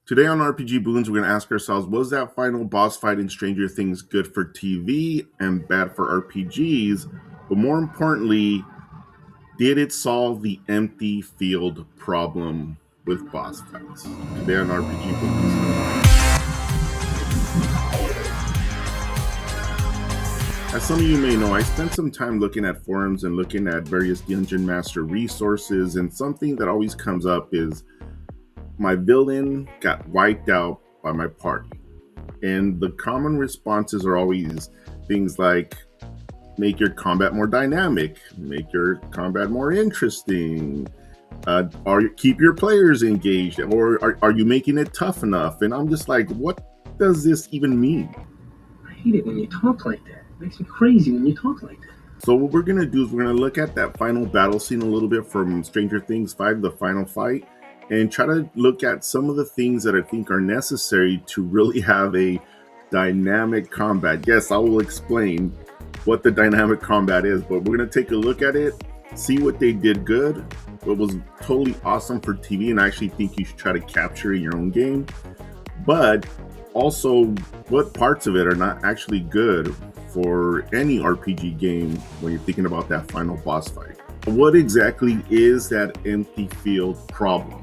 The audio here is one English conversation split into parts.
Today on RPG Boons, we're going to ask ourselves, was that final boss fight in Stranger Things good for TV and bad for RPGs? But more importantly, did it solve the empty field problem with boss fights? Today on RPG Boons. As some of you may know, I spent some time looking at forums and looking at various Dungeon Master resources, and something that always comes up is my villain got wiped out by my party. And the common responses are always things like, make your combat more dynamic, make your combat more interesting, keep your players engaged, or are you making it tough enough? And I'm just like, what does this even mean? I hate it when you talk like that. It makes me crazy when you talk like that. So what we're going to do is we're going to look at that final battle scene a little bit from Stranger Things 5, the final fight, and try to look at some of the things that I think are necessary to really have a dynamic combat. Yes, I will explain what the dynamic combat is, but we're going to take a look at it, see what they did good, what was totally awesome for TV, and I actually think you should try to capture in your own game, but also what parts of it are not actually good for any RPG game when you're thinking about that final boss fight. What exactly is that empty field problem?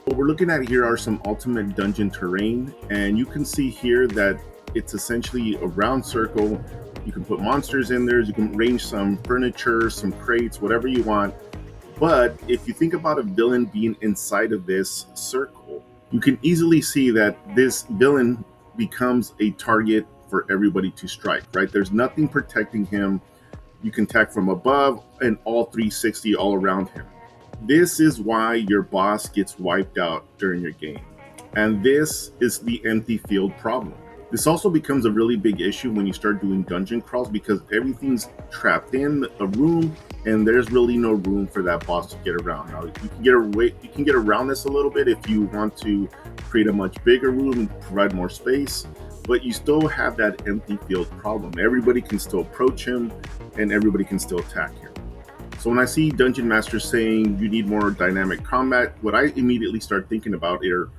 What we're looking at here are some ultimate dungeon terrain, and you can see here that it's essentially a round circle. You can put monsters in there, you can arrange some furniture, some crates, whatever you want. But if you think about a villain being inside of this circle, you can easily see that this villain becomes a target for everybody to strike, right? There's nothing protecting him. You can attack from above and all 360 all around him. This is why your boss gets wiped out during your game. And this is the empty field problem. This also becomes a really big issue when you start doing dungeon crawls because everything's trapped in a room and there's really no room for that boss to get around. Now, you can get around this a little bit if you want to create a much bigger room and provide more space, but you still have that empty field problem. Everybody can still approach him and everybody can still attack him. So when I see Dungeon Masters saying you need more dynamic combat, what I immediately start thinking about are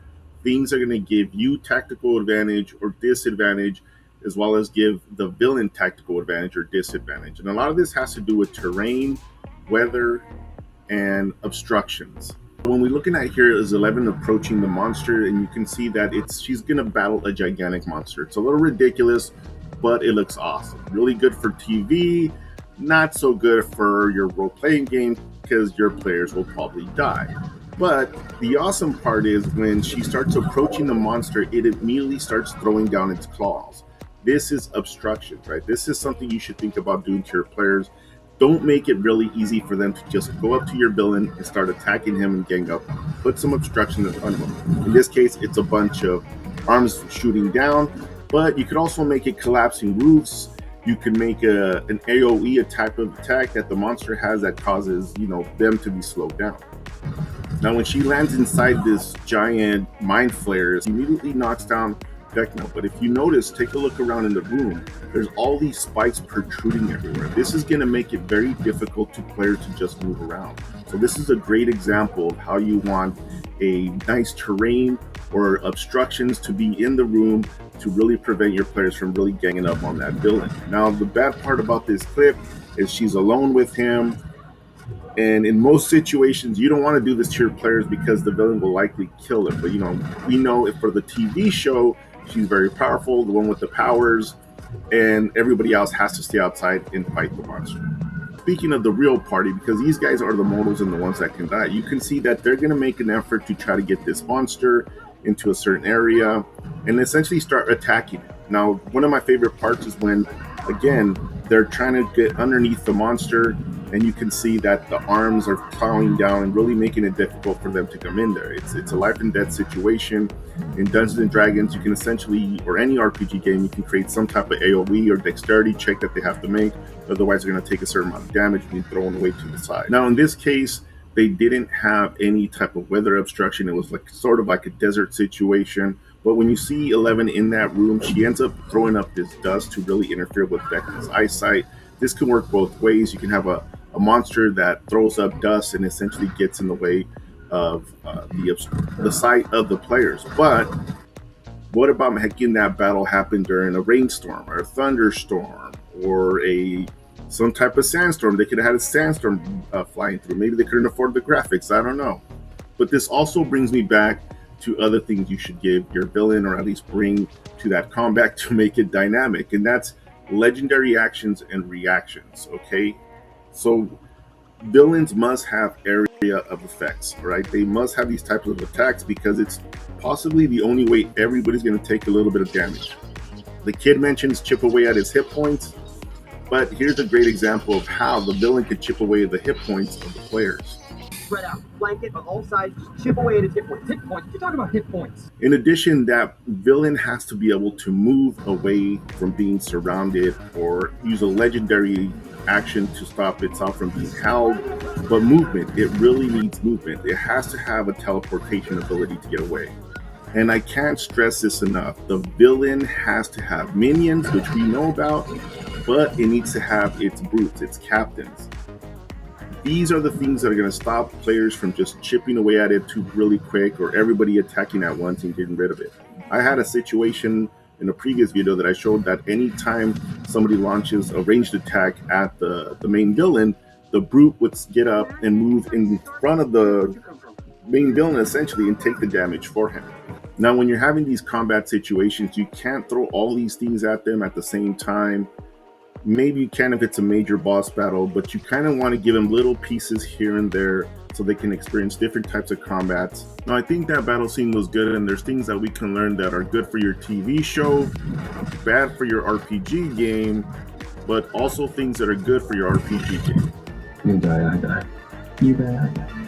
things that are going to give you tactical advantage or disadvantage, as well as give the villain tactical advantage or disadvantage. And a lot of this has to do with terrain, weather, and obstructions. When we're looking at here is 11 approaching the monster, and you can see that she's going to battle a gigantic monster. It's a little ridiculous, but it looks awesome. Really good for TV, not so good for your role-playing game because your players will probably die. But the awesome part is when she starts approaching the monster, it immediately starts throwing down its claws. This is obstructions, right? This is something you should think about doing to your players. Don't make it really easy for them to just go up to your villain and start attacking him and gang up. Put some obstructions in front of him. In this case, it's a bunch of arms shooting down, but you could also make it collapsing roofs. You can make an AoE, a type of attack that the monster has that causes, them to be slowed down. Now, when she lands inside this giant mind flare, it immediately knocks down Vecna. But if you notice, take a look around in the room, there's all these spikes protruding everywhere. This is going to make it very difficult to players to just move around. So this is a great example of how you want a nice terrain or obstructions to be in the room to really prevent your players from really ganging up on that villain. Now, the bad part about this clip is she's alone with him. And in most situations, you don't want to do this to your players because the villain will likely kill her. But, we know if for the TV show, she's very powerful, the one with the powers, and everybody else has to stay outside and fight the monster. Speaking of the real party, because these guys are the mortals and the ones that can die, you can see that they're going to make an effort to try to get this monster into a certain area and essentially start attacking it. Now, one of my favorite parts is when, again, they're trying to get underneath the monster, and you can see that the arms are plowing down and really making it difficult for them to come in there. It's a life and death situation. In Dungeons and Dragons, you can essentially, or any RPG game, you can create some type of AoE or dexterity check that they have to make. Otherwise, they're going to take a certain amount of damage and be thrown away to the side. Now, in this case, they didn't have any type of weather obstruction. It was sort of like a desert situation. But when you see 11 in that room, she ends up throwing up this dust to really interfere with Vecna's eyesight. This can work both ways. You can have a monster that throws up dust and essentially gets in the way of the sight of the players. But what about making that battle happen during a rainstorm or a thunderstorm or a some type of sandstorm? They could have had a sandstorm flying through. Maybe they couldn't afford the graphics. I don't know. But this also brings me back to other things you should give your villain, or at least bring to that combat to make it dynamic, and that's legendary actions and reactions. Okay, so villains must have area of effects, right? They must have these types of attacks because it's possibly the only way everybody's going to take a little bit of damage. The kid mentions chip away at his hit points, but here's a great example of how the villain could chip away at the hit points of the players. Spread out, blanket on all sides, just chip away at his hit points. Hit points. You're talking about hit points. In addition, that villain has to be able to move away from being surrounded or use a legendary action to stop itself from being held. But movement, it really needs movement. It has to have a teleportation ability to get away. And I can't stress this enough. The villain has to have minions, which we know about, but it needs to have its brutes, its captains. These are the things that are going to stop players from just chipping away at it too really quick, or everybody attacking at once and getting rid of it. I had a situation in a previous video that I showed that anytime somebody launches a ranged attack at the main villain, the brute would get up and move in front of the main villain essentially and take the damage for him. Now, when you're having these combat situations, you can't throw all these things at them at the same time. Maybe you can if it's a major boss battle, but you kind of want to give them little pieces here and there so they can experience different types of combats. Now, I think that battle scene was good, and there's things that we can learn that are good for your TV show, bad for your RPG game, but also things that are good for your RPG game. You die, I die. You die, I die.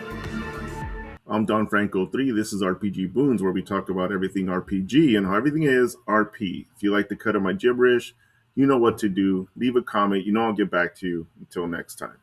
I'm Don Franco 3. This is RPG Boons, where we talk about everything RPG and how everything is RP. If you like the cut of my gibberish, you know what to do. Leave a comment. You know I'll get back to you. Until next time.